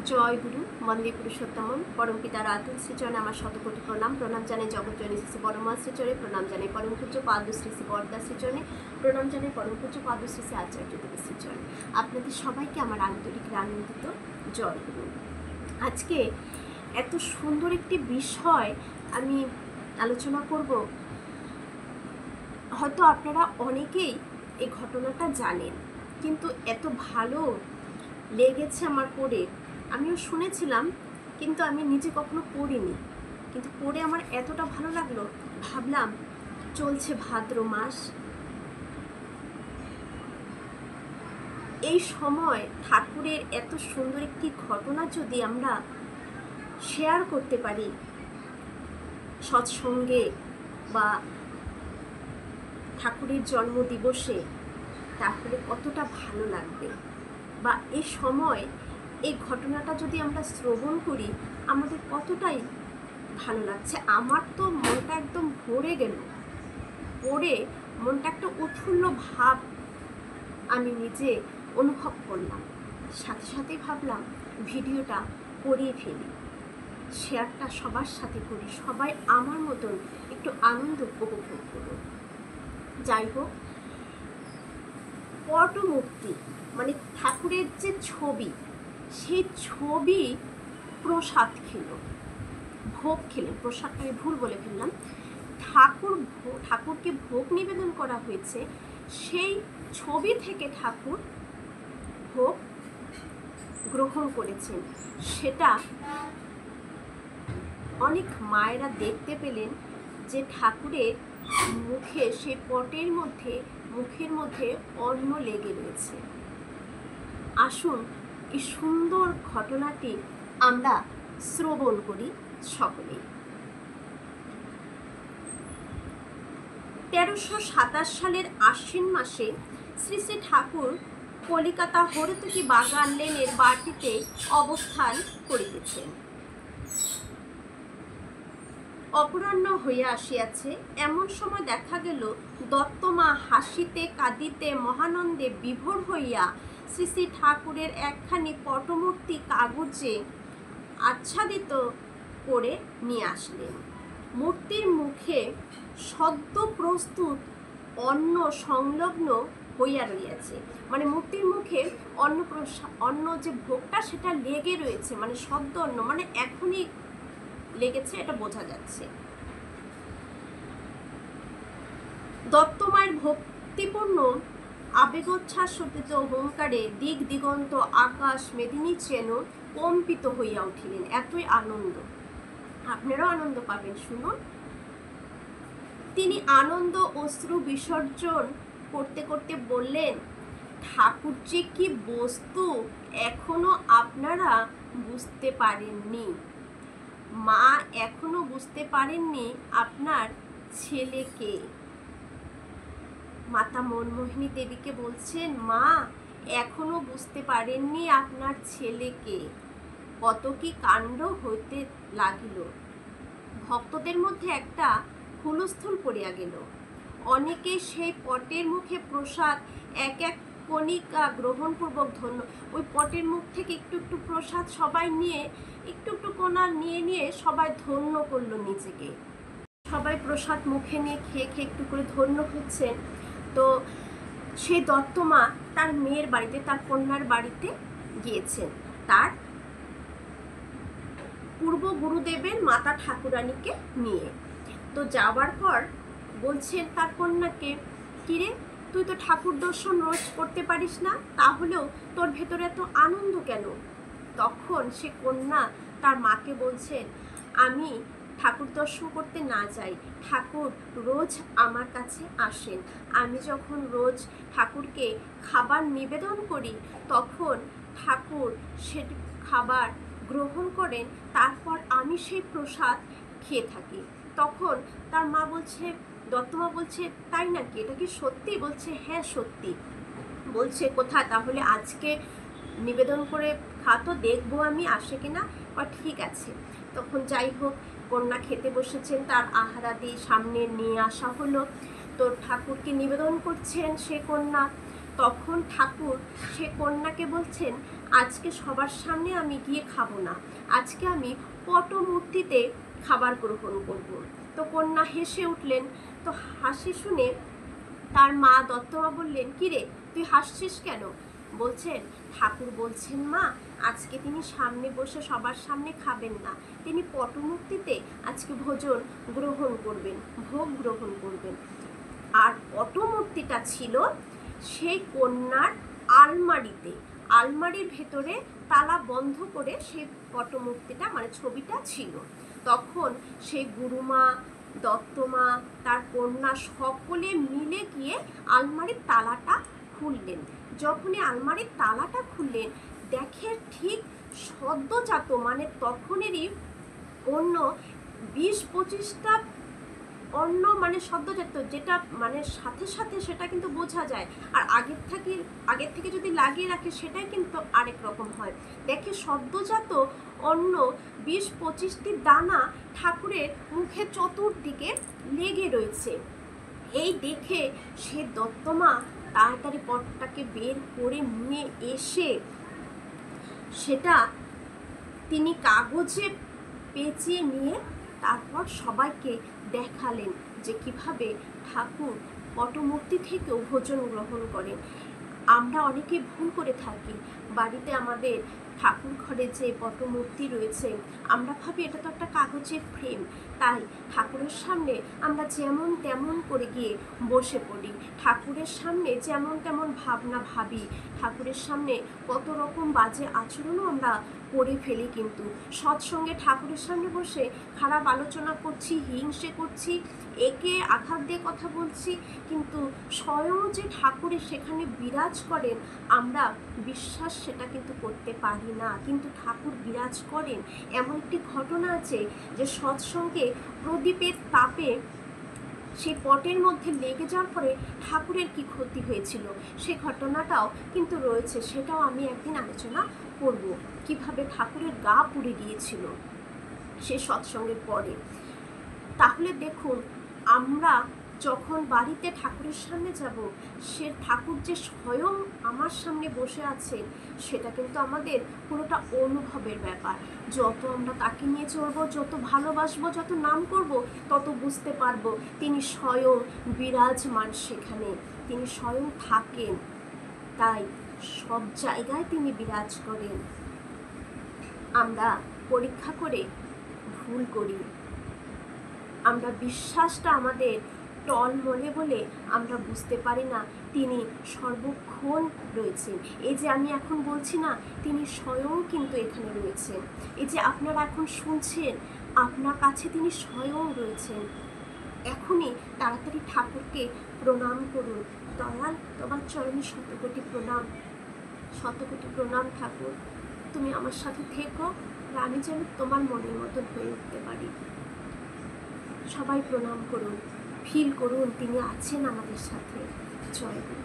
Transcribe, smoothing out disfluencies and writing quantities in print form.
জয় গুরু বন্দে পুরুষোত্তম পরম পিতার আতুল শ্রীচরণে আমার শতকোটি প্রণাম। প্রণাম জানাই জগৎজনী শ্রী পরমা শ্রীচরণে, প্রণাম জানাই পরম পূজ্য পাদ শ্রী শ্রী বরদা শ্রীচরণে, প্রণাম জানাই পরম পূজ্য পাদ শ্রী শ্রী আচার্য দেবী শ্রীচরণে। আপনাদের সবাইকে আমার আন্তরিক আনন্দিত জয় গুরু। আজকে এত সুন্দর একটি বিষয় আমি আলোচনা করব। হয়তো আপনারা অনেকেই এই ঘটনাটা জানেন, কিন্তু এত ভালো লেগেছে আমার পড়ে। আমিও শুনেছিলাম, কিন্তু আমি নিজে কখনো পড়িনি, কিন্তু পড়ে আমার এতটা ভালো লাগলো, ভাবলাম চলছে ভাদ্র মাস, এই সময় ঠাকুরের এত সুন্দর একটি ঘটনা যদি আমরা শেয়ার করতে পারি সৎসঙ্গে বা ঠাকুরের জন্মদিবসে, তাহলে কতটা ভালো লাগবে। বা এই সময় এই ঘটনাটা যদি আমরা শ্রবণ করি, আমাদের কতটাই ভালো লাগছে। আমার তো মনটা একদম ভরে গেল, পড়ে মনটা একটা উৎফুল্ল ভাব আমি নিজে অনুভব করলাম। সাথে সাথেই ভাবলাম ভিডিওটা করিয়ে ফেলি, শেয়ারটা সবার সাথে করি, সবাই আমার মতন একটু আনন্দ উপভোগ করুন। যাই হোক, পটমূর্তি মানে ঠাকুরের যে ছবি, সেই ছবি প্রসাদ খেলো, ভোগ খেলেন। প্রসাদটাকে ভুল বলে ফেললাম, ঠাকুরকে ভোগ নিবেদন করা হয়েছে, সেই ছবি থেকে ঠাকুর ভোগ গ্রহণ করেছেন। সেটা অনেক মায়েরা দেখতে পেলেন যে ঠাকুরের মুখে, সেই পটের মধ্যে, মুখের মধ্যে অন্ন লেগে রয়েছে। আসুন এই সুন্দর ঘটনাটি আমরা শ্রবণ করি সকলেই। 1327 সালের আশ্বিন মাসে শ্রী শ্রী ঠাকুর কলিকাতা হরতুকি বাগান লেনের বাটিতে অবস্থান করিতেছেন। অপরাহ্ন হইয়া আসিয়াছে, এমন সময় দেখা গেল দত্তমা হাসিতে কাঁদিতে মহানন্দে বিভোর হইয়া শ্রী শ্রী ঠাকুরের একখানি পটমূর্তি কাগজে আচ্ছাদিত করে নিয়ে আসলেন। মূর্তির মুখে সদ্য প্রস্তুত অন্ন সংলগ্ন হইয়া রইয়াছে, মানে মূর্তির মুখে অন্ন যে ভোগটা সেটা লেগে রয়েছে, মানে সদ্য অন্ন, মানে এখনই লেগেছে, এটা বোঝা যাচ্ছে। দত্তমায়ের ভক্তিপূর্ণ আবেগোচ্ছ্বাসিত হুঙ্কারে দিক দিগন্ত আকাশ মেদিনী যেন কম্পিত হইয়া উঠিলেন। এতই আনন্দ, আপনারাও আনন্দ পাবেন, শুনুন। তিনি আনন্দ অশ্রু বিসর্জন করতে করতে বললেন, ঠাকুর যে কি বস্তু এখনো আপনারা বুঝতে পারেননি। মা এখনো বুঝতে পারেননি আপনার ছেলেকে। মাতা মনমোহিনী দেবীকে বলছেন, মা এখনো বুঝতে পারেননি আপনার ছেলেকে। কত কি কাণ্ড হইতে লাগিল। ভক্তদের মধ্যে একটা হুলস্থুল পড়িয়া গেল। অনেকে সেই পটের মুখে প্রসাদ এক এক কণিকা গ্রহণপূর্বক ধন্য, ওই পটের মুখ থেকে একটু একটু প্রসাদ সবাই নিয়ে, একটু একটু কোনা নিয়ে নিয়ে সবাই ধন্য করলো নিজেকে। সবাই প্রসাদ মুখে নিয়ে খেয়ে খেয়ে একটু করে ধন্য হচ্ছেন। তো সেই দত্তমা তার মেয়ের বাড়িতে, তার কন্যার বাড়িতে গিয়েছেন, তার পূর্ব গুরুদেবের মাতা ঠাকুরানীকে নিয়ে। তো যাওয়ার পর বলছেন তার কন্যাকে, কিরে তুই তো ঠাকুর দর্শন রোজ করতে পারিস না, তাহলেও তোর ভেতরে এত আনন্দ কেন? তখন সে কন্যা তার মাকে বলছেন, আমি ঠাকুর দর্শন করতে না যাই, ঠাকুর রোজ আমার কাছে আসেন। আমি যখন রোজ ঠাকুরকে খাবার নিবেদন করি, তখন ঠাকুর সে খাবার গ্রহণ করেন, তারপর আমি সেই প্রসাদ খেয়ে থাকি। তখন তার মা বলছে, দত্তমা বলছে, তাই নাকি, এটা কি সত্যি? বলছে, হ্যাঁ সত্যি। বলছে, কোথায় তাহলে আজকে নিবেদন করে খা তো, দেখবো আমি আসে কিনা। বা ঠিক আছে। তখন যাই হোক, কন্যা খেতে বসেছেন, তার আহারাদি সামনে নিয়ে আসা হলো। তো ঠাকুরকে নিবেদন করছেন সে কন্যা। তখন ঠাকুর সে কন্যাকে বলছেন, আজকে সবার সামনে আমি গিয়ে খাবো না, আজকে আমি পটমূর্তিতে খাবার গ্রহণ করব। তো কন্যা হেসে উঠলেন। তো হাসি শুনে তার মা দত্তমা বললেন, কিরে তুই হাসছিস কেন? বলছেন, ঠাকুর বলছেন মা, আজকে তিনি সামনে বসে সবার সামনে খাবেন না, তিনি পটমূর্তিতে আজকে ভোজন গ্রহণ করবেন, ভোগ গ্রহণ করবেন। আর পটমূর্তিটা ছিল সেই কন্যার আলমারিতে, আলমারির ভেতরে তালা বন্ধ করে সেই পটমূর্তিটা মানে ছবিটা ছিল। তখন সেই গুরুমা, দত্তমা, তার কন্যা সকলে মিলে গিয়ে আলমারির তালাটা খুললেন। যখনই আলমারির তালাটা খুললেন, দেখে ঠিক সদ্যজাত মানে তখনেরই অন্য 20-25টা অন্য মানে সদ্যজাত, যেটা মানে সাথে সাথে সেটা কিন্তু বোঝা যায়, আর আগের থেকে যদি লাগিয়ে রাখে সেটাই কিন্তু আরেক রকম হয়। দেখে সদ্যজাত অন্য 20-25টি দানা ঠাকুরের মুখে চতুর্দিকে লেগে রয়েছে। এই দেখে সে দত্তমা তাড়াতাড়ি পটটাকে বের করে নিয়ে এসে সেটা তিনি কাগজে পেঁচিয়ে নিয়ে তারপর সবাইকে দেখালেন যে কিভাবে ঠাকুর পটমূর্তি থেকেও ভোজন গ্রহণ করেন। আমরা অনেকে ভুল করে থাকি, বাড়িতে আমাদের ঠাকুর ঘরে যে পটমূর্তি রয়েছে আমরা ভাবি এটা তো একটা কাগজের ফ্রেম, তাই ঠাকুরের সামনে আমরা যেমন তেমন করে গিয়ে বসে পড়ি, ঠাকুরের সামনে যেমন তেমন ভাবনা ভাবি, ঠাকুরের সামনে কত রকম বাজে আচরণও আমরা করে ফেলি। কিন্তু সৎসঙ্গে ঠাকুরের সামনে বসে খারাপ আলোচনা করছি, হিংসে করছি, একে আঘাত দিয়ে কথা বলছি, কিন্তু স্বয়ং যে ঠাকুরের সেখানে বিরাজ করেন আমরা বিশ্বাস সেটা কিন্তু করতে পারি না, কিন্তু ঠাকুর বিরাজ করেন। এমন একটি ঘটনা আছে যে সৎসঙ্গে প্রদীপের তাপে সেই পটের মধ্যে লেগে যাওয়ার পরে ঠাকুরের কি ক্ষতি হয়েছিল সে ঘটনাটাও কিন্তু রয়েছে, সেটাও আমি একদিন আলোচনা করব, কিভাবে ঠাকুরের গা পুড়ে গিয়েছিল সে সৎসঙ্গের পরে। তাহলে দেখুন, আমরা যখন বাড়িতে ঠাকুরের সামনে যাব, সে ঠাকুর যে স্বয়ং আমার সামনে বসে আছেন সেটা কিন্তু আমাদের পুরোটা অনুভবের ব্যাপার। যত আমরা তাকে নিয়ে চলবো, যত ভালোবাসবো, যত নাম করব, তত বুঝতে পারবো তিনি স্বয়ং বিরাজমান সেখানে, তিনি স্বয়ং থাকেন, তাই সব জায়গায় তিনি বিরাজ করেন। আমরা পরীক্ষা করে ভুল করি, আমরা বিশ্বাসটা আমাদের টলমলে বলে আমরা বুঝতে পারি না তিনি সর্বক্ষণ রয়েছেন। এই যে আমি এখন বলছি না, তিনি স্বয়ং কিন্তু এখানে রয়েছেন। এই যে আপনারা এখন শুনছেন, আপনার কাছে তিনি স্বয়ং রয়েছেন। এখনই তাড়াতাড়ি ঠাকুরকে প্রণাম করুন। দয়াল, তোমার চরণে শতকোটি প্রণাম, শতকোটি প্রণাম ঠাকুর, তুমি আমার সাথে থেকো, আর আমি যেন তোমার মনের মতন হয়ে উঠতে পারি। সবাই প্রণাম করুন, ফিল করুন তিনি আছেন আমাদের সাথে। জয় গুরু।